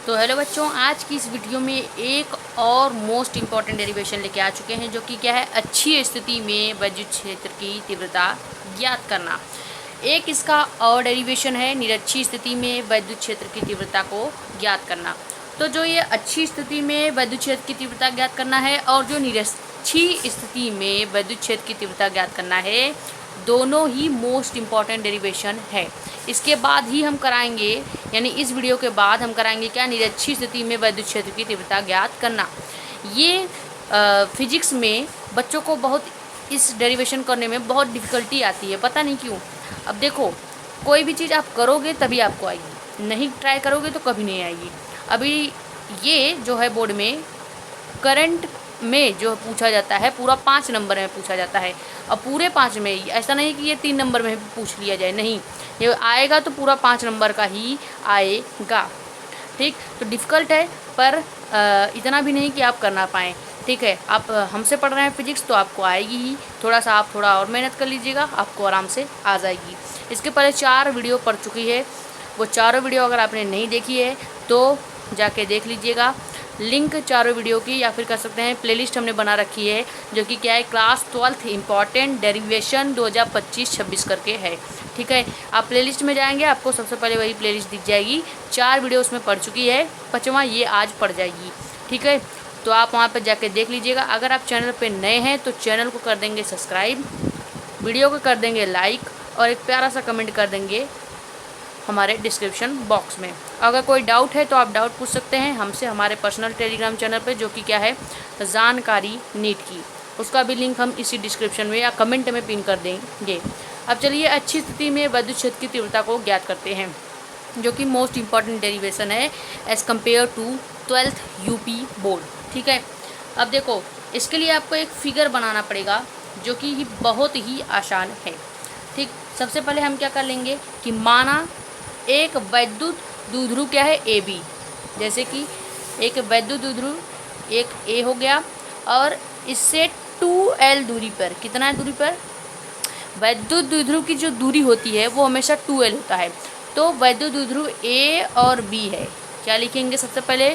तो हेलो बच्चों, आज की इस वीडियो में एक और मोस्ट इम्पॉर्टेंट डेरिवेशन लेके आ चुके हैं, जो कि क्या है, अच्छी स्थिति में विद्युत क्षेत्र की तीव्रता ज्ञात करना। एक इसका और डेरिवेशन है निरक्षी स्थिति में विद्युत क्षेत्र की तीव्रता को ज्ञात करना। तो जो ये अच्छी स्थिति में विद्युत क्षेत्र की तीव्रता ज्ञात करना है और जो निरक्षी स्थिति में विद्युत क्षेत्र की तीव्रता ज्ञात करना है, दोनों ही मोस्ट इम्पॉर्टेंट डेरिवेशन है। इसके बाद ही हम कराएंगे, यानी इस वीडियो के बाद हम कराएंगे क्या, निरक्षी स्थिति में विद्युत क्षेत्र की तीव्रता ज्ञात करना। ये फिजिक्स में बच्चों को बहुत इस डेरिवेशन करने में बहुत डिफ़िकल्टी आती है, पता नहीं क्यों। अब देखो, कोई भी चीज़ आप करोगे तभी आपको आएगी, नहीं ट्राई करोगे तो कभी नहीं आएगी। अभी ये जो है बोर्ड में करंट में जो पूछा जाता है, पूरा 5 नंबर में पूछा जाता है। और पूरे 5 में, ऐसा नहीं कि ये 3 नंबर में पूछ लिया जाए, नहीं, ये आएगा तो पूरा 5 नंबर का ही आएगा। ठीक, तो डिफ़िकल्ट है, पर इतना भी नहीं कि आप कर ना पाएँ। ठीक है, आप हमसे पढ़ रहे हैं फिजिक्स तो आपको आएगी ही, आप थोड़ा और मेहनत कर लीजिएगा, आपको आराम से आ जाएगी। इसके पहले 4 वीडियो पढ़ चुकी है, वो चारों वीडियो अगर आपने नहीं देखी है तो जाके देख लीजिएगा। लिंक चारों वीडियो की, या फिर कर सकते हैं प्लेलिस्ट हमने बना रखी है, जो कि क्या है, क्लास 12th इम्पॉर्टेंट डेरिवेशन 2025-26 करके है। ठीक है, आप प्लेलिस्ट में जाएंगे, आपको सबसे पहले वही प्लेलिस्ट दिख जाएगी। 4 वीडियो उसमें पढ़ चुकी है, 5वां ये आज पढ़ जाएगी। ठीक है, तो आप वहाँ पर जाके देख लीजिएगा। अगर आप चैनल पर नए हैं तो चैनल को कर देंगे सब्सक्राइब, वीडियो को कर देंगे लाइक, और एक प्यारा सा कमेंट कर देंगे हमारे डिस्क्रिप्शन बॉक्स में। अगर कोई डाउट है तो आप डाउट पूछ सकते हैं हमसे हमारे पर्सनल टेलीग्राम चैनल पे, जो कि क्या है, जानकारी नीट की। उसका भी लिंक हम इसी डिस्क्रिप्शन में या कमेंट में पिन कर देंगे। अब चलिए अच्छी स्थिति में विद्युत क्षेत्र की तीव्रता को ज्ञात करते हैं, जो कि मोस्ट इम्पॉर्टेंट डेरिवेशन है as compare to 12th UP board. ठीक है, अब देखो, इसके लिए आपको एक फिगर बनाना पड़ेगा, जो कि बहुत ही आसान है। ठीक, सबसे पहले हम क्या कर लेंगे कि माना एक वैद्युत द्विध्रुव क्या है, ए बी। जैसे कि एक वैद्युत द्विध्रुव एक ए हो गया, और इससे 2L दूरी पर, कितना दूरी पर, वैद्युत द्विध्रुव की जो दूरी होती है वो हमेशा 2L होता है। तो वैद्युत द्विध्रुव ए और बी है। क्या लिखेंगे सबसे पहले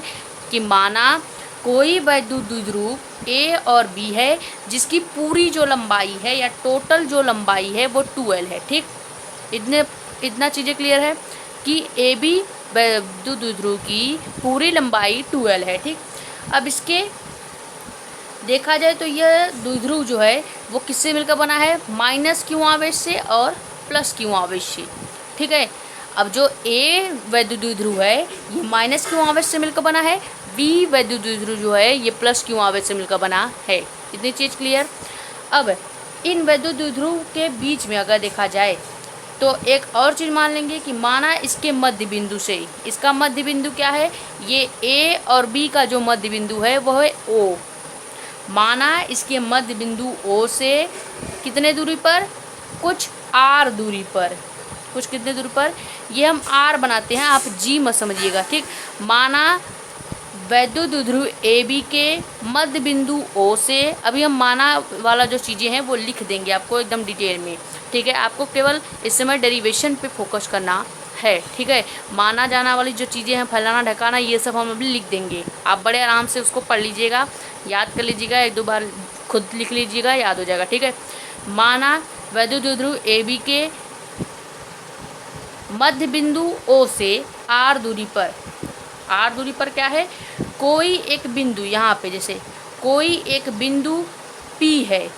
कि माना कोई वैद्युत द्विध्रुव ए और बी है, जिसकी पूरी जो लंबाई है या टोटल जो लंबाई है वो 2L है। ठीक, इतना चीज़ें क्लियर है कि ए बी वैद्युत द्विध्रुव की पूरी लंबाई 2L है। ठीक, अब इसके देखा जाए तो यह द्विध्रुव जो है वो किससे मिलकर बना है, -Q आवेश से और +Q आवेश से। ठीक है, अब जो ए वैद्युत द्विध्रुव है ये -Q आवेश से मिलकर बना है, बी वैद्युत द्विध्रुव जो है ये +Q आवेश से मिलकर बना है। इतनी चीज़ क्लियर। अब इन वैद्युत द्विध्रुव के बीच में अगर देखा जाए तो एक और चीज़ मान लेंगे कि माना इसके मध्य बिंदु से, इसका मध्य बिंदु क्या है, ये ए और बी का जो मध्य बिंदु है वो है ओ। माना इसके मध्य बिंदु ओ से कितने दूरी पर, कुछ r दूरी पर, कुछ कितने दूरी पर, ये हम r बनाते हैं, आप g मत समझिएगा। ठीक, माना वैद्युत द्विध्रुव ए बी के मध्य बिंदु ओ से, अभी हम माना वाला जो चीज़ें हैं वो लिख देंगे आपको एकदम डिटेल में। ठीक है, आपको केवल इस समय डेरिवेशन पे फोकस करना है। ठीक है, माना जाना वाली जो चीज़ें हैं, फैलाना ढकाना, ये सब हम अभी लिख देंगे। आप बड़े आराम से उसको पढ़ लीजिएगा, याद कर लीजिएगा, 1-2 बार खुद लिख लीजिएगा, याद हो जाएगा। ठीक है, माना वैद्युत द्विध्रुव ए बी के मध्य बिंदु ओ से r दूरी पर क्या है, कोई एक बिंदु, यहाँ पे जैसे कोई एक बिंदु P है,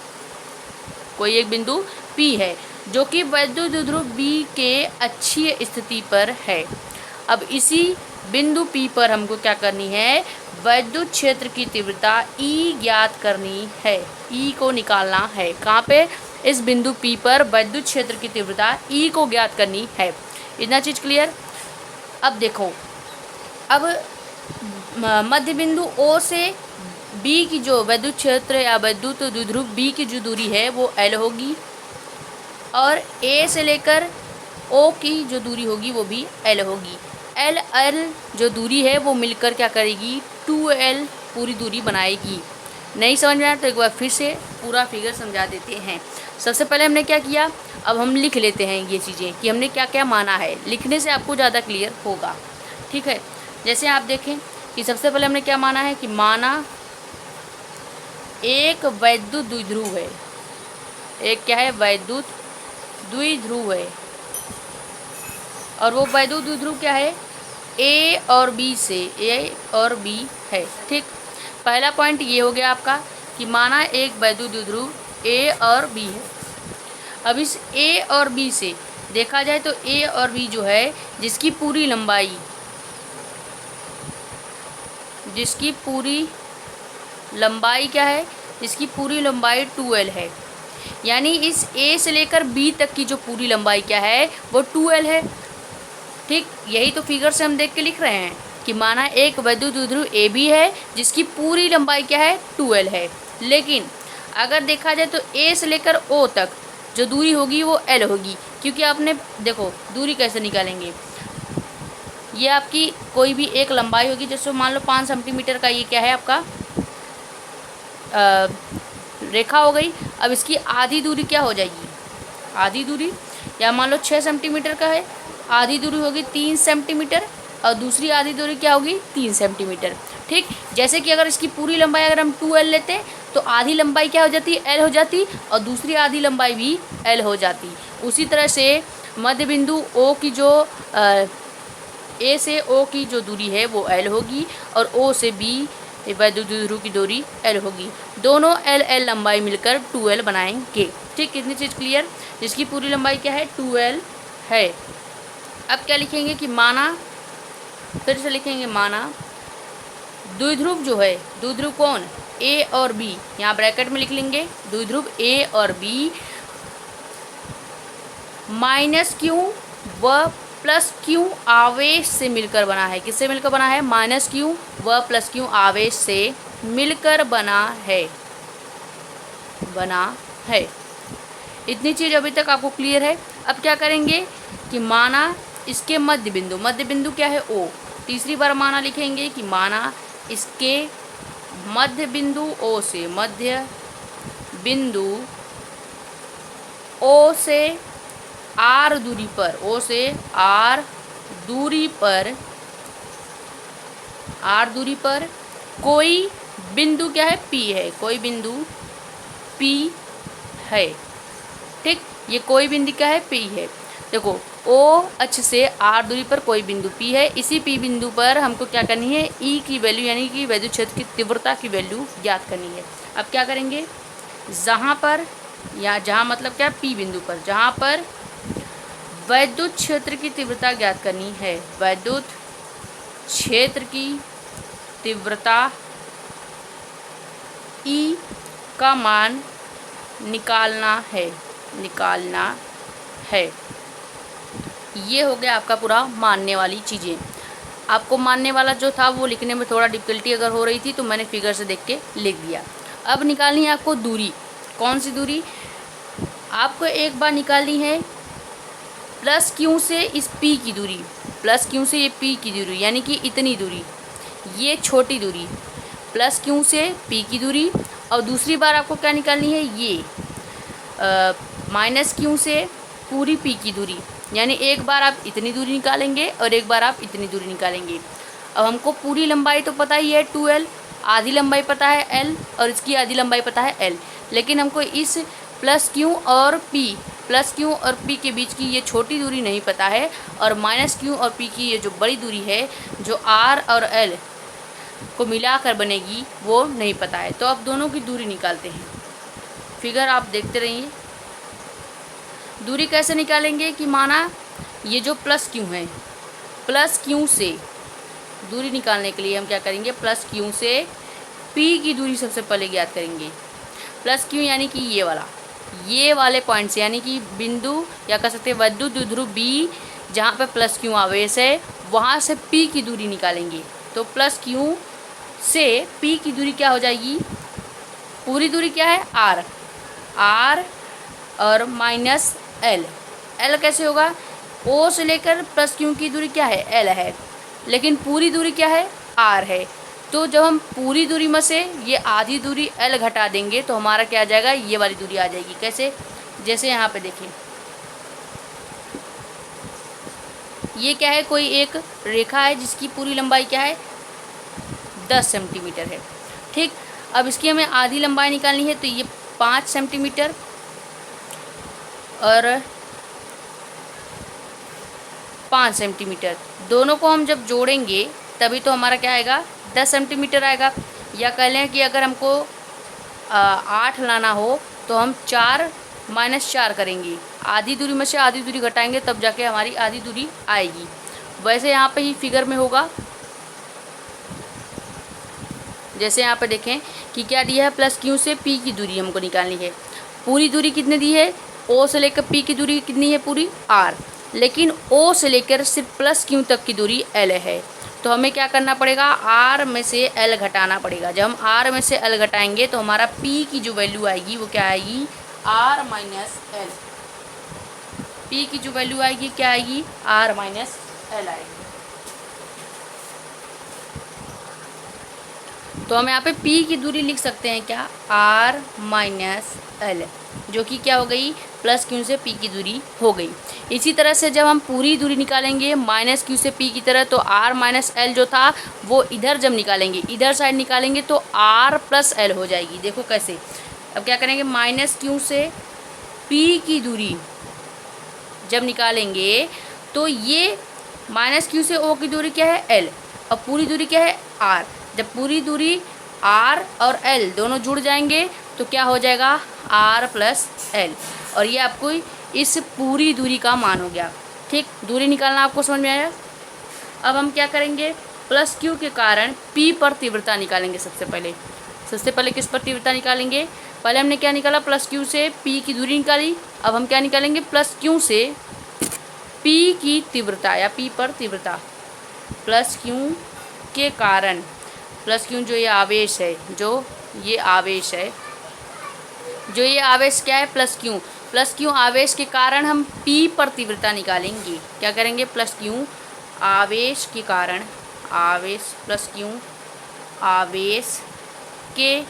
कोई एक बिंदु P है जो कि वैद्युत द्विध्रुव B के अच्छी स्थिति पर है। अब इसी बिंदु P पर हमको क्या करनी है, वैद्युत क्षेत्र की तीव्रता E ज्ञात करनी है, E को निकालना है। कहाँ पे, इस बिंदु P पर वैद्युत क्षेत्र की तीव्रता E को ज्ञात करनी है। इतना चीज़ क्लियर। अब देखो, अब मध्य बिंदु O से B की जो वैद्युत क्षेत्र या वैद्युत द्विध्रुव B की जो दूरी है वो L होगी, और A से लेकर O की जो दूरी होगी वो भी L होगी। L जो दूरी है वो मिलकर क्या करेगी, 2L पूरी दूरी बनाएगी। नहीं समझ में आया तो एक बार फिर से पूरा फिगर समझा देते हैं। सबसे पहले हमने क्या किया, अब हम लिख लेते हैं ये चीज़ें कि हमने क्या क्या माना है, लिखने से आपको ज़्यादा क्लियर होगा। ठीक है, जैसे आप देखें कि सबसे पहले हमने क्या माना है कि माना एक वैद्युत द्विध्रुव है, एक क्या है वैद्युत द्विध्रुव है, और वो वैद्युत द्विध्रुव क्या है ए और बी से, ए और बी है। ठीक, पहला पॉइंट ये हो गया आपका कि माना एक वैद्युत द्विध्रुव ए और बी है। अब इस ए और बी से देखा जाए तो ए और बी जो है जिसकी पूरी लंबाई क्या है, इसकी पूरी लंबाई 2l है, यानी इस a से लेकर b तक की जो पूरी लंबाई क्या है वो 2l है। ठीक, यही तो फिगर से हम देख के लिख रहे हैं कि माना एक वैद्युत द्विध्रुव ए बी है जिसकी पूरी लंबाई क्या है 2l है, लेकिन अगर देखा जाए तो a से लेकर o तक जो दूरी होगी वो l होगी, क्योंकि आपने देखो दूरी कैसे निकालेंगे, ये आपकी कोई भी एक लंबाई होगी, जैसे मान लो 5 सेंटीमीटर का ये क्या है आपका रेखा हो गई। अब इसकी आधी दूरी क्या हो जाएगी, आधी दूरी, या मान लो 6 सेंटीमीटर का है, आधी दूरी होगी 3 सेंटीमीटर और दूसरी आधी दूरी क्या होगी 3 सेंटीमीटर। ठीक, जैसे कि अगर इसकी पूरी लंबाई अगर हम 2l लेते तो आधी लंबाई क्या हो जाती है l हो जाती, और दूसरी आधी लंबाई भी l हो जाती। उसी तरह से मध्य बिंदु O की जो A से O की जो दूरी है वो l होगी, और O से B वैद्युत द्विध्रुव की दूरी l होगी, दोनों l लंबाई मिलकर 2l बनाएंगे। ठीक, कितनी चीज़ क्लियर, जिसकी पूरी लंबाई क्या है 2l है। अब क्या लिखेंगे कि माना, फिर से लिखेंगे माना द्विध्रुव जो है, द्विध्रुव कौन A और B, यहाँ ब्रैकेट में लिख लेंगे द्विध्रुव A और B -q व +q आवेश से मिलकर बना है। किससे मिलकर बना है, -q व +q आवेश से मिलकर बना है। इतनी चीज़ अभी तक आपको क्लियर है। अब क्या करेंगे कि माना इसके मध्य बिंदु क्या है O, तीसरी बार माना लिखेंगे कि माना इसके मध्य बिंदु O से, मध्य बिंदु O से r दूरी पर, O से r दूरी पर कोई बिंदु क्या है P है, कोई बिंदु P है। ठीक, ये कोई बिंदु क्या है P है। देखो O अक्ष से r दूरी पर कोई बिंदु P है, इसी P बिंदु पर हमको क्या करनी है E की वैल्यू, यानी कि वैद्युत क्षेत्र की तीव्रता की वैल्यू ज्ञात करनी है। अब क्या करेंगे, जहाँ मतलब क्या P बिंदु पर, जहाँ पर वैद्युत क्षेत्र की तीव्रता ज्ञात करनी है, वैद्युत क्षेत्र की तीव्रता E का मान निकालना है। ये हो गया आपका पूरा मानने वाली चीज़ें। आपको मानने वाला जो था वो लिखने में थोड़ा डिफ़िकल्टी अगर हो रही थी तो मैंने फिगर से देख के लिख दिया। अब निकालनी है आपको दूरी। कौन सी दूरी आपको एक बार निकालनी है, +q से इस P की दूरी, +q से ये P की दूरी, यानी कि इतनी दूरी, ये छोटी दूरी, +q से P की दूरी, और दूसरी बार आपको क्या निकालनी है ये -q से पूरी P की दूरी, यानी एक बार आप इतनी दूरी निकालेंगे और एक बार आप इतनी दूरी निकालेंगे। अब हमको पूरी लंबाई तो पता ही है 2l, आधी लंबाई पता है l, और इसकी आधी लंबाई पता है l, लेकिन हमको इस +q और P के बीच की ये छोटी दूरी नहीं पता है, और -q और P की ये जो बड़ी दूरी है जो r और l को मिलाकर बनेगी वो नहीं पता है। तो अब दोनों की दूरी निकालते हैं। फिगर आप देखते रहिए। दूरी कैसे निकालेंगे कि माना ये जो +q है, +q से दूरी निकालने के लिए हम क्या करेंगे, +q से P की दूरी सबसे पहले ज्ञात करेंगे। +q यानी कि ये वाले पॉइंट से, यानी कि बिंदु या कह सकते हैं वैद्युत द्विध्रुव B जहाँ पे +q आवेश है वहाँ से P की दूरी निकालेंगे। तो +q से P की दूरी क्या हो जाएगी, पूरी दूरी क्या है r और -l। l कैसे होगा, O से लेकर +q की दूरी क्या है l है, लेकिन पूरी दूरी क्या है r है। तो जब हम पूरी दूरी में से ये आधी दूरी l घटा देंगे तो हमारा क्या आ जाएगा, ये वाली दूरी आ जाएगी। कैसे, जैसे यहाँ पे देखिए ये क्या है, कोई एक रेखा है जिसकी पूरी लंबाई क्या है 10 सेंटीमीटर है। ठीक, अब इसकी हमें आधी लंबाई निकालनी है, तो ये 5 सेंटीमीटर और 5 सेंटीमीटर, दोनों को हम जब जोड़ेंगे तभी तो हमारा क्या आएगा 10 सेंटीमीटर आएगा। या कह लें कि अगर हमको 8 लाना हो तो हम 4 - 4 करेंगे, आधी दूरी में से आधी दूरी घटाएंगे तब जाके हमारी आधी दूरी आएगी। वैसे यहाँ पे ही फिगर में होगा, जैसे यहाँ पे देखें कि क्या दिया है, प्लस क्यू से पी की दूरी हमको निकालनी है। पूरी दूरी कितनी दी है, ओ से लेकर पी की दूरी कितनी है पूरी आर, लेकिन ओ से लेकर सिर्फ प्लस क्यू तक की दूरी एल है। तो हमें क्या करना पड़ेगा, आर में से एल घटाना पड़ेगा। जब हम आर में से एल घटाएंगे तो हमारा पी की जो वैल्यू आएगी वो क्या आएगी, आर माइनस एल। पी की जो वैल्यू आएगी क्या आएगी, आर माइनस एल आएगी। तो हम यहाँ पे P की दूरी लिख सकते हैं क्या, R माइनस एल, जो कि क्या हो गई, प्लस क्यू से P की दूरी हो गई। इसी तरह से जब हम पूरी दूरी निकालेंगे माइनस क्यू से P की तरह, तो R माइनस एल जो था वो इधर जब निकालेंगे, इधर साइड निकालेंगे तो R प्लस एल हो जाएगी। देखो कैसे, अब क्या करेंगे, माइनस क्यू से P की दूरी जब निकालेंगे तो ये माइनस क्यू से O की दूरी क्या है L, और पूरी दूरी क्या है R। जब पूरी दूरी R और L दोनों जुड़ जाएंगे तो क्या हो जाएगा, R प्लस एल, और ये आपको इस पूरी दूरी का मान हो गया। ठीक, दूरी निकालना आपको समझ में आया। अब हम क्या करेंगे, प्लस क्यू के कारण P पर तीव्रता निकालेंगे। सबसे पहले किस पर तीव्रता निकालेंगे, पहले हमने क्या निकाला, प्लस क्यू से P की दूरी निकाली। अब हम क्या निकालेंगे, प्लस क्यू से P की तीव्रता या P पर तीव्रता। प्लस क्यू के कारण, प्लस क्यू जो ये आवेश है, जो ये आवेश क्या है, प्लस क्यू आवेश के कारण हम P पर तीव्रता निकालेंगे। क्या करेंगे, प्लस क्यू आवेश के कारण, प्लस क्यू आवेश के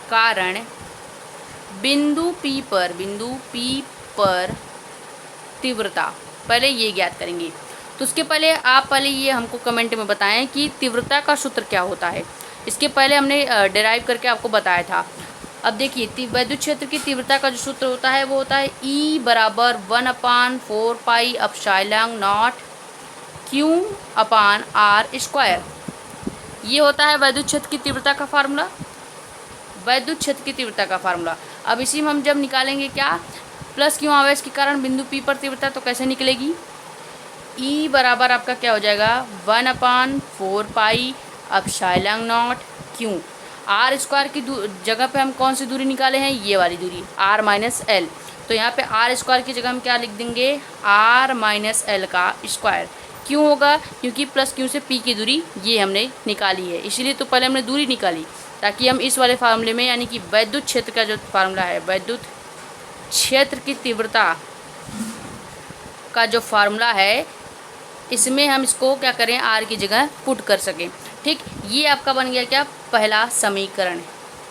कारण बिंदु P पर तीव्रता, पहले ये ज्ञात करेंगे। तो उसके पहले आप ये हमको कमेंट में बताएं कि तीव्रता का सूत्र क्या होता है। इसके पहले हमने डिराइव करके आपको बताया था। अब देखिए, वैद्युत क्षेत्र की तीव्रता का जो सूत्र होता है वो होता है E बराबर 1/4 पाई एप्सिलॉन नॉट Q/r²। ये होता है वैद्युत क्षेत्र की तीव्रता का फार्मूला। अब इसी में हम जब निकालेंगे क्या, प्लस क्यू आवेश के कारण बिंदु P पर तीव्रता, तो कैसे निकलेगी, E बराबर आपका क्या हो जाएगा, 1/4 pi epsilon not Q। R² की जगह पे हम कौन सी दूरी निकाले हैं, ये वाली दूरी, R माइनस एल। तो यहाँ पे R² की जगह हम क्या लिख देंगे, R माइनस एल का स्क्वायर। क्यों होगा, क्योंकि प्लस क्यू से P की दूरी ये हमने निकाली है, इसीलिए तो पहले हमने दूरी निकाली, ताकि हम इस वाले फार्मूले में, यानी कि वैद्युत क्षेत्र का जो फार्मूला है, वैद्युत क्षेत्र की तीव्रता का जो फार्मूला है, इसमें हम इसको क्या करें, आर की जगह पुट कर सकें। ठीक, ये आपका बन गया क्या, पहला समीकरण।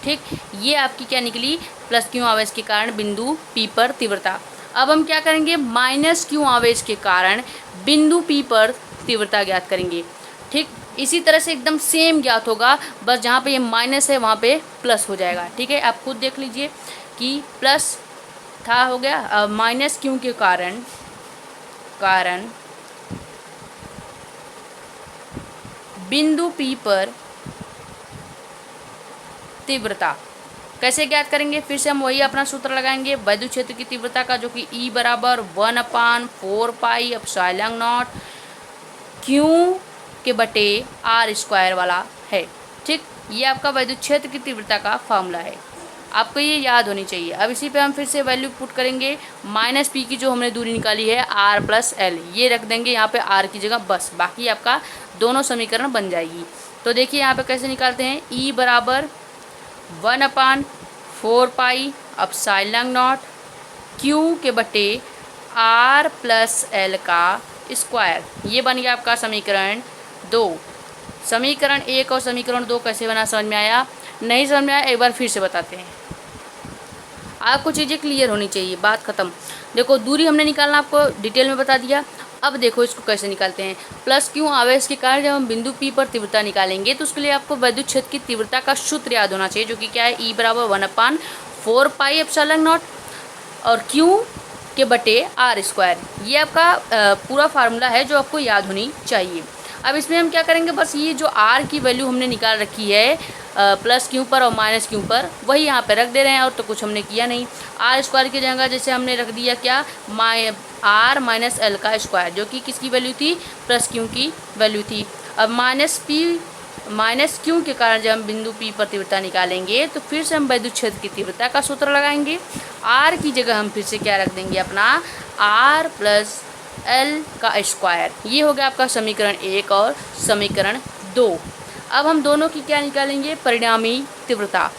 ठीक, ये आपकी क्या निकली, प्लस क्यू आवेश के कारण बिंदु P पर तीव्रता। अब हम क्या करेंगे, माइनस क्यू आवेश के कारण बिंदु P पर तीव्रता ज्ञात करेंगे। ठीक, इसी तरह से एकदम सेम ज्ञात होगा, बस जहाँ पे ये माइनस है वहाँ पे प्लस हो जाएगा। ठीक है, आप खुद देख लीजिए कि प्लस था हो गया, माइनस क्यू के कारण बिंदु P पर तीव्रता कैसे ज्ञात करेंगे, फिर से हम वही अपना सूत्र लगाएंगे वैद्युत क्षेत्र की तीव्रता का, जो कि E बराबर 1/4 पाई एप्सिलॉन नॉट Q/r² वाला है। ठीक, ये आपका वैद्युत क्षेत्र की तीव्रता का फार्मूला है, आपको ये याद होनी चाहिए। अब इसी पे हम फिर से वैल्यू पुट करेंगे, माइनस P की जो हमने दूरी निकाली है R प्लस एल, ये रख देंगे यहाँ पे R की जगह, बस बाकी आपका दोनों समीकरण बन जाएगी। तो देखिए यहाँ पे कैसे निकालते हैं, E बराबर 1/4 pi epsilon not Q/r plus L का स्क्वायर, ये बन गया आपका समीकरण 2। समीकरण 1 और समीकरण 2 कैसे बना, समझ में आया, नहीं समझ में आया, एक बार फिर से बताते हैं, आपको चीज़ें क्लियर होनी चाहिए, बात ख़त्म। देखो, दूरी हमने निकालना आपको डिटेल में बता दिया, अब देखो इसको कैसे निकालते हैं। प्लस क्यू आवेश के कारण जब हम बिंदु P पर तीव्रता निकालेंगे तो उसके लिए आपको विद्युत क्षेत्र की तीव्रता का सूत्र याद होना चाहिए, जो कि क्या है, E बराबर 1/4πε0 और Q के बटे R स्क्वायर। ये आपका पूरा फार्मूला है जो आपको याद होनी चाहिए। अब इसमें हम क्या करेंगे, बस ये जो R की वैल्यू हमने निकाल रखी है प्लस क्यू पर और माइनस क्यू पर, वही यहाँ पे रख दे रहे हैं, और तो कुछ हमने किया नहीं। R स्क्वायर की जगह जैसे हमने रख दिया क्या, R माइनस एल का स्क्वायर, जो कि किसकी वैल्यू थी, प्लस क्यू की वैल्यू थी। अब माइनस क्यू के कारण जब हम बिंदु P पर तीव्रता निकालेंगे तो फिर से हम विद्युत क्षेत्र की तीव्रता का सूत्र लगाएंगे। R की जगह हम फिर से क्या रख देंगे, अपना R प्लस एल का स्क्वायर। ये हो गया आपका समीकरण 1 और समीकरण 2। अब हम दोनों की क्या निकालेंगे, परिणामी तीव्रता,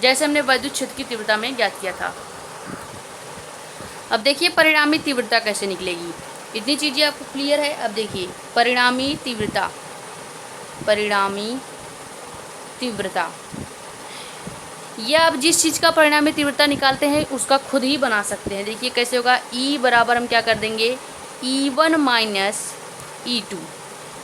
जैसे हमने विद्युत क्षेत्र की तीव्रता में ज्ञात किया था। अब देखिए परिणामी तीव्रता कैसे निकलेगी, इतनी चीज़ें आपको क्लियर है। अब देखिए परिणामी तीव्रता या आप जिस चीज़ का परिणामी तीव्रता निकालते हैं उसका खुद ही बना सकते हैं। देखिए कैसे होगा, E बराबर हम क्या कर देंगे, E1 माइनस E2।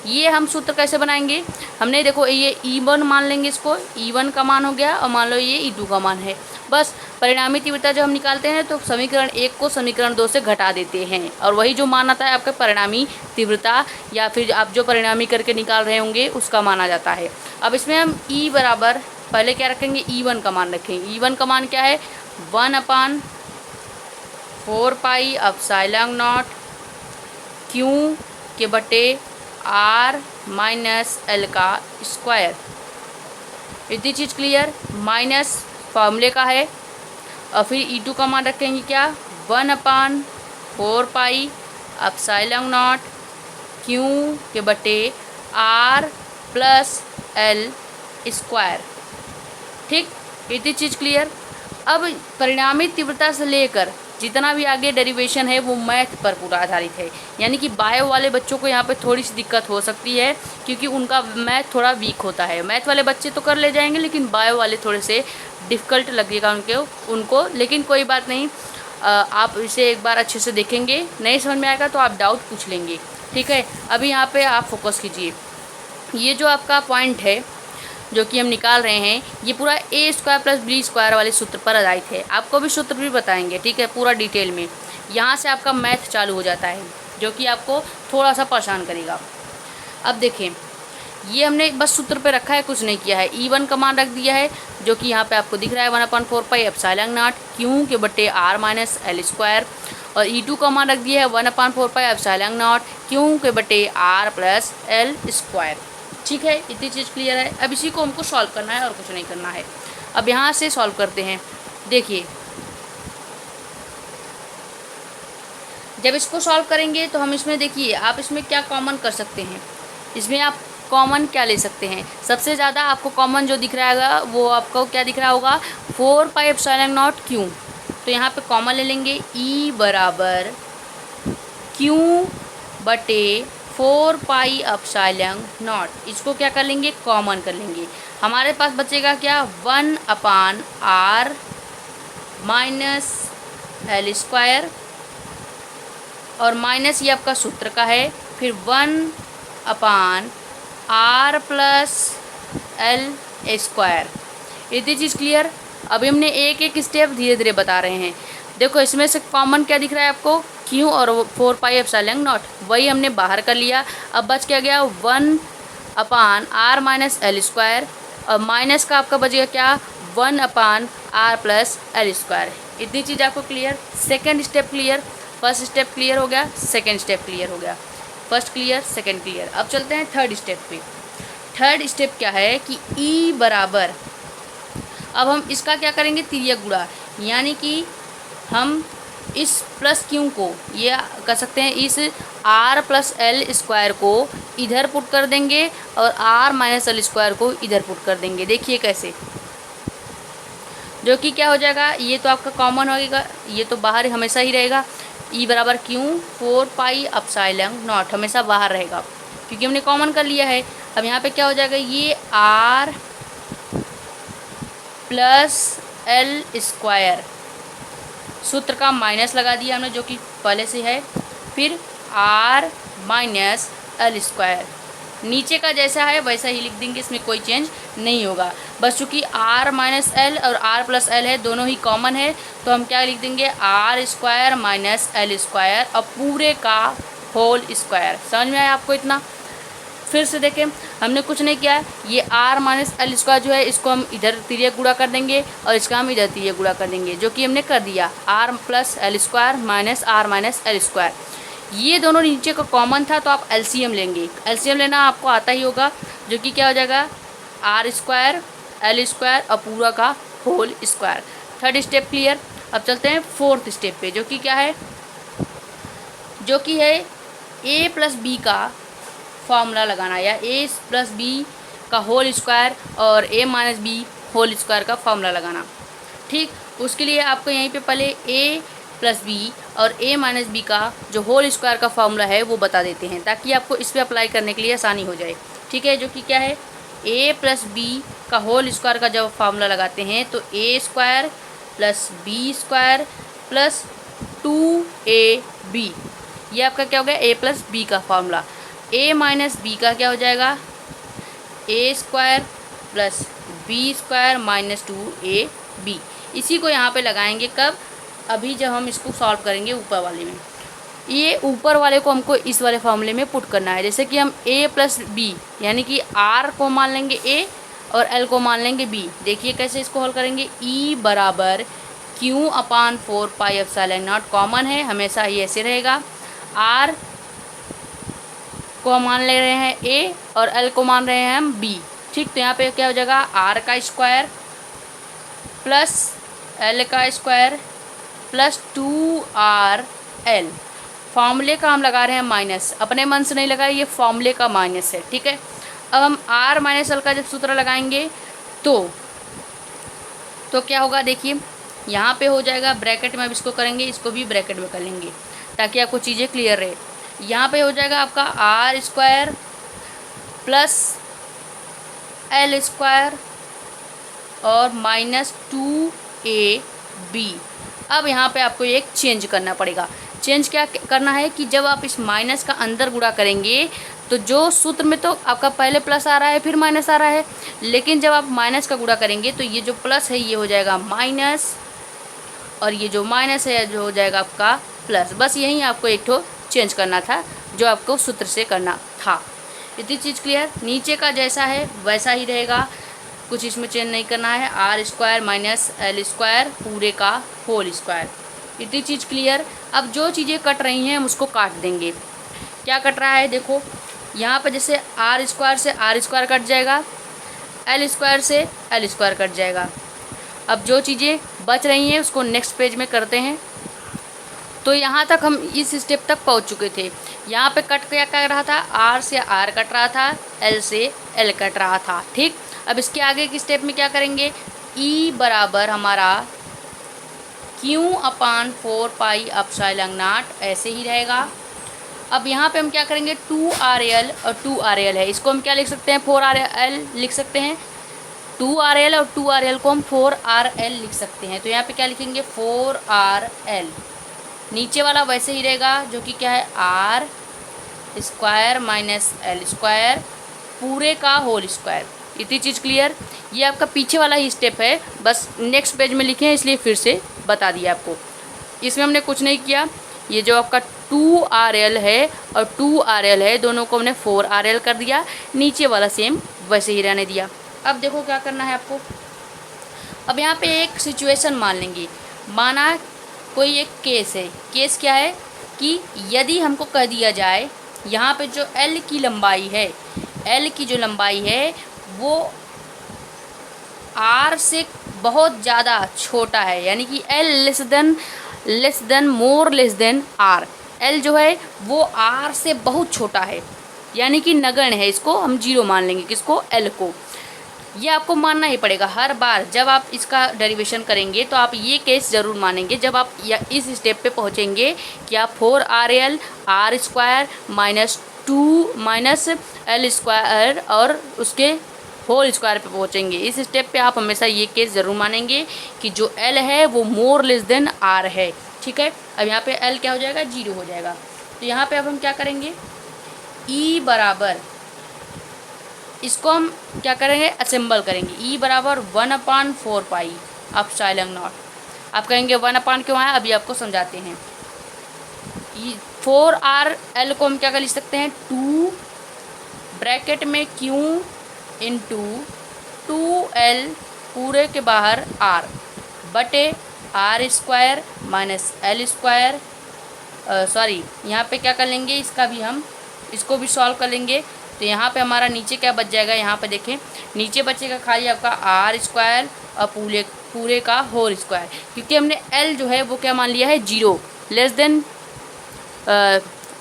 ये हम सूत्र कैसे बनाएंगे, हमने देखो ये E1 मान लेंगे, इसको E1 का मान हो गया, और मान लो ये E2 का मान है। बस परिणामी तीव्रता जब हम निकालते हैं तो समीकरण 1 को समीकरण 2 से घटा देते हैं, और वही जो मान आता है आपका परिणामी तीव्रता, या फिर आप जो परिणामी करके निकाल रहे होंगे उसका माना जाता है। अब इसमें हम E बराबर पहले क्या रखेंगे, E1 का मान रखेंगे। E1 का मान क्या है, 1/4πε0 Q के बटे R माइनस एल का स्क्वायर। इतनी चीज़ क्लियर, माइनस फॉर्मूले का है। और फिर E2 का मान रखेंगे क्या, 1/4πε0 Q के बटे R प्लस एल स्क्वायर। ठीक, इतनी चीज़ क्लियर। अब परिणामी तीव्रता से लेकर जितना भी आगे डेरिवेशन है वो मैथ पर पूरा आधारित है, यानी कि बायो वाले बच्चों को यहाँ पे थोड़ी सी दिक्कत हो सकती है, क्योंकि उनका मैथ थोड़ा वीक होता है। मैथ वाले बच्चे तो कर ले जाएंगे, लेकिन बायो वाले थोड़े से डिफ़िकल्ट लगेगा उनको, लेकिन कोई बात नहीं, आप इसे एक बार अच्छे से देखेंगे, नहीं समझ में आएगा तो आप डाउट पूछ लेंगे। ठीक है, अभी यहाँ पर आप फोकस कीजिए। ये जो आपका पॉइंट है जो कि हम निकाल रहे हैं, ये पूरा A square plus B square वाले सूत्र पर आधारित है। आपको भी सूत्र भी बताएंगे, ठीक है, पूरा डिटेल में। यहाँ से आपका मैथ चालू हो जाता है, जो कि आपको थोड़ा सा परेशान करेगा। अब देखें, ये हमने बस सूत्र पे रखा है, कुछ नहीं किया है। E1 का मान रख दिया है, जो कि यहाँ पे आपको दिख रहा है 1/4πε0 Q के बटे R माइनस एल स्क्वायर, और E2 का मान रख दिया है 1/4πε0 Q के बटे R प्लस एल स्क्वायर। ठीक है, इतनी चीज़ क्लियर है। अब इसी को हमको सॉल्व करना है और कुछ नहीं करना है। अब यहाँ से सॉल्व करते हैं। देखिए, जब इसको सॉल्व करेंगे तो हम इसमें, देखिए आप इसमें क्या कॉमन कर सकते हैं, इसमें आप कॉमन क्या ले सकते हैं। सबसे ज़्यादा आपको कॉमन जो दिख रहा है वो आपको क्या दिख रहा होगा, 4πε0 Q। तो यहाँ पे कॉमन ले लेंगे, E बराबर Q बटे 4πε0। इसको क्या कर लेंगे, कॉमन कर लेंगे। हमारे पास बचेगा क्या, 1/R माइनस एल स्क्वायर, और माइनस ये आपका सूत्र का है, फिर 1/R प्लस एल स्क्वायर। इतनी चीज़ क्लियर। अभी हमने एक एक स्टेप धीरे धीरे बता रहे हैं। देखो इसमें से कॉमन क्या दिख रहा है आपको, Q और 4πε0, वही हमने बाहर कर लिया। अब बच क्या गया, 1/R माइनस एल स्क्वायर, और माइनस का आपका बचेगा क्या, 1/R प्लस एल स्क्वायर। इतनी चीज़ आपको clear. Second step clear, first step clear हो गया, सेकेंड स्टेप क्लियर हो गया, फर्स्ट क्लियर, सेकेंड क्लियर। अब चलते हैं थर्ड स्टेप पे। थर्ड स्टेप क्या है कि E बराबर, अब हम इसका क्या करेंगे, तिर्यक गुणा, यानी कि हम इस प्लस क्यू को, ये कर सकते हैं, इस R प्लस एल स्क्वायर को इधर पुट कर देंगे और R माइनस एल स्क्वायर को इधर पुट कर देंगे। देखिए कैसे, जो कि क्या हो जाएगा, ये तो आपका कॉमन होगा, ये तो बाहर हमेशा ही रहेगा। E बराबर Q 4πε0 हमेशा बाहर रहेगा, क्योंकि हमने कॉमन कर लिया है। अब यहाँ पे क्या हो जाएगा, ये R प्लस एल स्क्वायर, सूत्र का माइनस लगा दिया हमने, जो कि पहले से है, फिर आर माइनस एल स्क्वायर। नीचे का जैसा है वैसा ही लिख देंगे, इसमें कोई चेंज नहीं होगा। बस चूँकि आर माइनस एल और आर प्लस एल है, दोनों ही कॉमन है, तो हम क्या लिख देंगे, R square minus L square और पूरे का होल स्क्वायर। समझ में आया आपको इतना? फिर से देखें, हमने कुछ नहीं किया, ये आर माइनस एल स्क्वायर जो है इसको हम इधर तिर्यक गुणा कर देंगे और इसका हम इधर तिर्यक गुणा कर देंगे, जो कि हमने कर दिया। R plus L square minus R minus L square, ये दोनों नीचे का कॉमन था तो आप एलसीएम लेंगे। एलसीएम लेना आपको आता ही होगा, जो कि क्या हो जाएगा, आर स्क्वायर एल स्क्वायर और पूरा का whole square. Third step clear. अब चलते हैं फोर्थ स्टेप पे, जो कि क्या है, जो कि है ए प्लस बी का फॉर्मूला लगाना, या ए प्लस बी का होल स्क्वायर और ए माइनस बी होल स्क्वायर का फॉर्मूला लगाना। ठीक, उसके लिए आपको यहीं पे पहले ए प्लस बी और ए माइनस बी का जो होल स्क्वायर का फॉर्मूला है वो बता देते हैं, ताकि आपको इस पर अप्लाई करने के लिए आसानी हो जाए। ठीक है, जो कि क्या है, ए प्लस बी का होल स्क्वायर का जब फार्मूला लगाते हैं तो A square plus B square plus 2ab, ये आपका क्या हो गया, ए प्लस बी का फार्मूला। ए माइनस बी का क्या हो जाएगा, A square plus B square minus 2ab। इसी को यहाँ पे लगाएंगे कब, अभी जब हम इसको सॉल्व करेंगे ऊपर वाले में। ये ऊपर वाले को हमको इस वाले फॉर्मूले में पुट करना है। जैसे कि हम a प्लस बी, यानी कि r को मान लेंगे a और l को मान लेंगे b। देखिए कैसे इसको हल करेंगे, e बराबर q/4πε0, कॉमन है हमेशा ही ऐसे रहेगा। r को मान ले रहे हैं a और l को मान रहे हैं हम b। ठीक, तो यहाँ पे क्या हो जाएगा, r का स्क्वायर प्लस l का स्क्वायर प्लस 2rl। फॉर्मूले का हम लगा रहे हैं माइनस, अपने मन से नहीं लगाए, ये फॉर्मूले का माइनस है। ठीक है, अब हम r माइनस एल का जब सूत्र लगाएंगे तो क्या होगा, देखिए यहाँ पे हो जाएगा ब्रैकेट में, अब इसको करेंगे, इसको भी ब्रैकेट में कर लेंगे ताकि आपको चीज़ें क्लियर रहे। यहाँ पे हो जाएगा आपका R square plus L square और माइनस 2ab। अब यहाँ पे आपको एक चेंज करना पड़ेगा। चेंज क्या करना है कि जब आप इस माइनस का अंदर गुणा करेंगे तो जो सूत्र में तो आपका पहले प्लस आ रहा है फिर माइनस आ रहा है, लेकिन जब आप माइनस का गुणा करेंगे तो ये जो प्लस है ये हो जाएगा माइनस और ये जो माइनस है जो हो जाएगा आपका प्लस। बस यही आपको एक ठो चेंज करना था जो आपको सूत्र से करना था। इतनी चीज़ क्लियर। नीचे का जैसा है वैसा ही रहेगा, कुछ इसमें चेंज नहीं करना है। R square minus L square पूरे का होल स्क्वायर। इतनी चीज़ क्लियर। अब जो चीज़ें कट रही हैं हम उसको काट देंगे। क्या कट रहा है, देखो यहाँ पर जैसे आर स्क्वायर से आर स्क्वायर कट जाएगा, एल स्क्वायर से एल स्क्वायर कट जाएगा। अब जो चीज़ें बच रही हैं उसको नेक्स्ट पेज में करते हैं। तो यहाँ तक हम इस स्टेप तक पहुँच चुके थे। यहाँ पे कट क्या कर रहा था, आर से आर कट रहा था, एल से एल कट रहा था। ठीक, अब इसके आगे की स्टेप में क्या करेंगे, ई बराबर हमारा q/4πε0 ऐसे ही रहेगा। अब यहाँ पे हम क्या करेंगे, 2rl और 2rl है, इसको हम क्या लिख सकते हैं, 4rl लिख सकते हैं। 2rl और 2rl को हम 4rl लिख सकते हैं। तो यहाँ पे क्या लिखेंगे, 4rl। नीचे वाला वैसे ही रहेगा जो कि क्या है, R square minus L square पूरे का होल स्क्वायर। इतनी चीज़ क्लियर। ये आपका पीछे वाला ही स्टेप है, बस नेक्स्ट पेज में लिखे हैं इसलिए फिर से बता दिया आपको। इसमें हमने कुछ नहीं किया। ये जो आपका 2rl है और 2rl है, दोनों को हमने 4rl कर दिया। नीचे वाला सेम वैसे ही रहने दिया। अब देखो क्या करना है आपको। अब यहाँ पे एक सिचुएशन मान लेंगे। माना कोई एक केस है। केस क्या है कि यदि हमको कह दिया जाए यहाँ पे जो l की लंबाई है, l की जो लंबाई है वो r से बहुत ज़्यादा छोटा है, यानी कि l more less than r। l जो है वो r से बहुत छोटा है, यानी कि नगण्य है। इसको हम 0 मान लेंगे, किसको, l को। ये आपको मानना ही पड़ेगा हर बार जब आप इसका डेरिवेशन करेंगे, तो आप ये केस ज़रूर मानेंगे जब आप इस स्टेप पे पहुँचेंगे कि आप 4rl R square minus 2 minus L square और उसके होल स्क्वायर पे पहुँचेंगे। इस स्टेप पे आप हमेशा ये केस ज़रूर मानेंगे कि जो l है वो मोर लेस देन r है। ठीक है, अब यहाँ पे l क्या हो जाएगा, 0 हो जाएगा। तो यहाँ पे अब हम क्या करेंगे, E बराबर, इसको हम क्या करेंगे, असेंबल करेंगे। E बराबर 1/4 पाई एप्सिलॉन नॉट। आप कहेंगे 1/, क्यों आया, अभी आपको समझाते हैं। 4RL को हम क्या कर लिख सकते हैं, 2 ब्रैकेट में Q इंटू 2L पूरे के बाहर R बटे R² माइनस L²। सॉरी, यहाँ पे क्या कर लेंगे, इसका भी हम इसको भी सॉल्व कर लेंगे। तो यहाँ पे हमारा नीचे क्या बच जाएगा, यहाँ पे देखें नीचे बचेगा खाली आपका R² और पूरे का होल स्क्वायर, क्योंकि हमने L जो है वो क्या मान लिया है, 0 लेस देन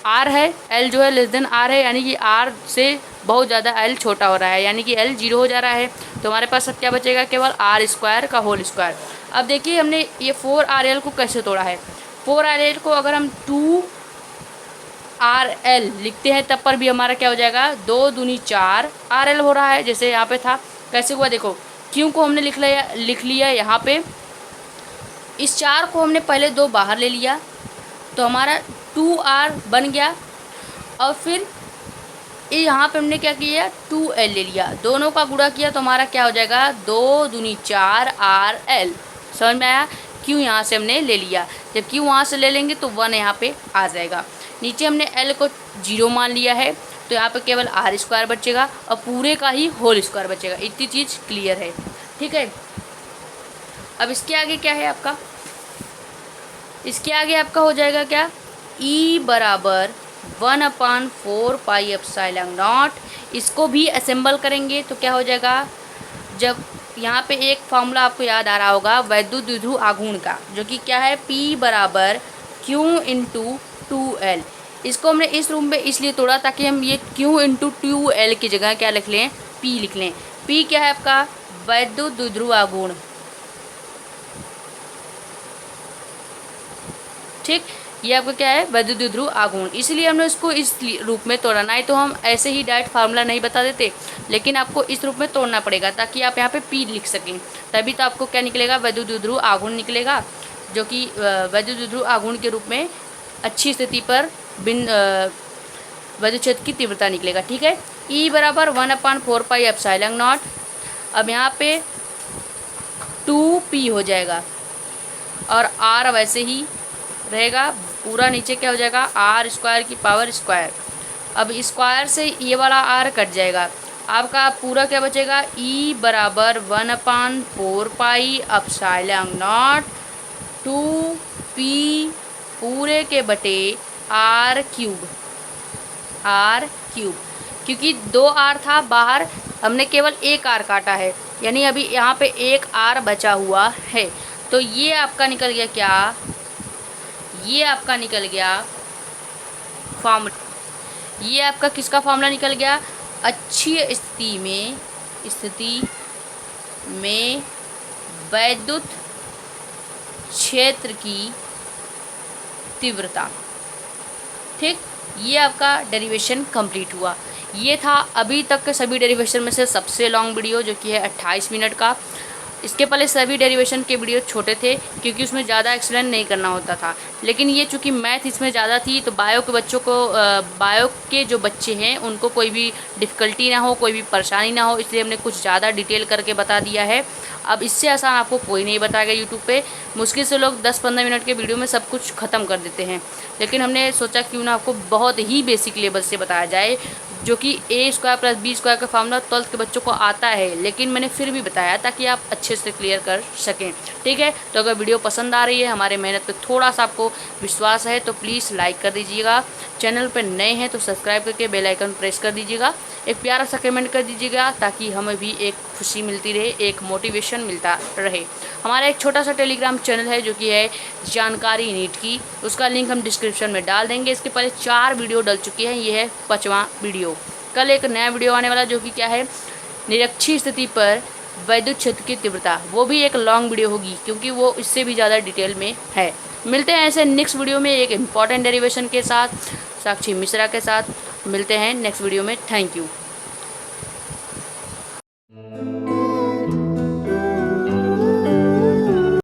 R है, L जो है लेस देन R है, यानी कि R से बहुत ज़्यादा L छोटा हो रहा है, यानी कि L 0 हो जा रहा है। तो हमारे पास अब क्या बचेगा, केवल R² का होल स्क्वायर। अब देखिए हमने ये 4RL को कैसे तोड़ा है। 4RL को अगर हम 2RL लिखते हैं तब पर भी हमारा क्या हो जाएगा, 2 दूनी 4 RL हो रहा है, जैसे यहाँ पे था। कैसे हुआ देखो, Q को हमने लिख लिया यहाँ पे, इस 4 को हमने पहले 2 बाहर ले लिया तो हमारा 2R बन गया, और फिर यहाँ पे हमने क्या किया, 2L ले लिया, दोनों का गुणा किया तो हमारा क्या हो जाएगा, 2 दूनी 4 RL। समझ में आया, Q यहाँ से हमने ले लिया, जब Q वहाँ से ले लेंगे तो 1 यहाँ पे आ जाएगा। नीचे हमने L को 0 मान लिया है तो यहाँ पे केवल R² बचेगा और पूरे का ही होल स्क्वायर बचेगा। इतनी चीज़ क्लियर है, ठीक है। अब इसके आगे क्या है आपका, इसके आगे आपका हो जाएगा क्या, E बराबर 1/4 पाई एप्सिलॉन नॉट। इसको भी असेंबल करेंगे तो क्या हो जाएगा, जब यहाँ पे एक फॉर्मूला आपको याद आ रहा होगा वैद्युत द्विध्रुव आघूर्ण का, जो कि क्या है, P बराबर Q इंटू 2L। इसको हमने इस रूप में इसलिए तोड़ा ताकि हम ये Q इंटू 2L की जगह क्या लिख लें, P लिख लें। P क्या है आपका, वैद्युत द्विध्रुव आघूर्ण, ठीक। ये आपका क्या है, वैद्युत द्विध्रुव आघूर्ण, इसलिए हमने इसको इस रूप में तोड़ा। नहीं तो हम ऐसे ही डायरेक्ट फार्मूला नहीं बता देते, लेकिन आपको इस रूप में तोड़ना पड़ेगा ताकि आप यहाँ पे P लिख सकें, तभी तो आपको क्या निकलेगा, वैद्युत द्विध्रुव आघूर्ण निकलेगा, जो कि वैद्युत द्विध्रुव आघूर्ण के रूप में अच्छी स्थिति पर वैद्युत क्षेत्र की तीव्रता निकलेगा, ठीक है। E बराबर 1/4 पाई एप्सिलॉन नॉट। अब यहाँ पे 2P हो जाएगा और R वैसे ही रहेगा, पूरा नीचे क्या हो जाएगा, R² की पावर स्क्वायर। अब स्क्वायर से ये वाला R कट जाएगा, आपका पूरा क्या बचेगा, E बराबर 1/4 पाई एप्सिलॉन नॉट 2P पूरे के बटे R³, क्योंकि 2 R था बाहर, हमने केवल एक R काटा है, यानी अभी यहाँ पे एक R बचा हुआ है। तो ये आपका निकल गया क्या, ये आपका निकल गया फॉर्मूला, ये आपका किसका फॉर्मूला निकल गया, अच्छी स्थिति में वैद्युत क्षेत्र की तीव्रता, ठीक। ये आपका डेरिवेशन कंप्लीट हुआ। ये था अभी तक के सभी डेरिवेशन में से सबसे लॉन्ग वीडियो, जो कि है 28 मिनट का। इसके पहले सभी डेरिवेशन के वीडियो छोटे थे क्योंकि उसमें ज़्यादा एक्सप्लेन नहीं करना होता था, लेकिन ये चूँकि मैथ इसमें ज़्यादा थी तो बायो के बच्चों को, बायो के जो बच्चे हैं उनको कोई भी डिफ़िकल्टी ना हो, कोई भी परेशानी ना हो, इसलिए हमने कुछ ज़्यादा डिटेल करके बता दिया है। अब इससे आसान आपको कोई नहीं बताएगा यूट्यूब पे, मुश्किल से लोग 10-15 मिनट के वीडियो में सब कुछ ख़त्म कर देते हैं, लेकिन हमने सोचा क्यों ना आपको बहुत ही बेसिक लेवल से बताया जाए, जो कि A² + B² का फार्मूला 12th के बच्चों को आता है, लेकिन मैंने फिर भी बताया ताकि आप अच्छे से क्लियर कर सकें, ठीक है। तो अगर वीडियो पसंद आ रही है, हमारे मेहनत पे थोड़ा सा आपको विश्वास है तो प्लीज़ लाइक कर दीजिएगा, चैनल पर नए हैं तो सब्सक्राइब करके बेल आइकन प्रेस कर दीजिएगा, एक प्यारा सा कमेंट कर दीजिएगा ताकि हमें भी एक खुशी मिलती रहे, एक मोटिवेशन मिलता रहे। हमारा एक छोटा सा टेलीग्राम चैनल है जो कि है जानकारी नीट की, उसका लिंक हम डिस्क्रिप्शन में डाल देंगे। इसके पहले 4 वीडियो डल चुकी हैं, ये है 5वां वीडियो। कल एक नया वीडियो आने वाला जो कि क्या है, निरक्षीय स्थिति पर वैद्युत क्षेत्र की तीव्रता, वो भी एक लॉन्ग वीडियो होगी क्योंकि वो इससे भी ज़्यादा डिटेल में है। मिलते हैं ऐसे नेक्स्ट वीडियो में एक इम्पॉर्टेंट डेरिवेशन के साथ, साक्षी मिश्रा के साथ मिलते हैं नेक्स्ट वीडियो में। Thank you.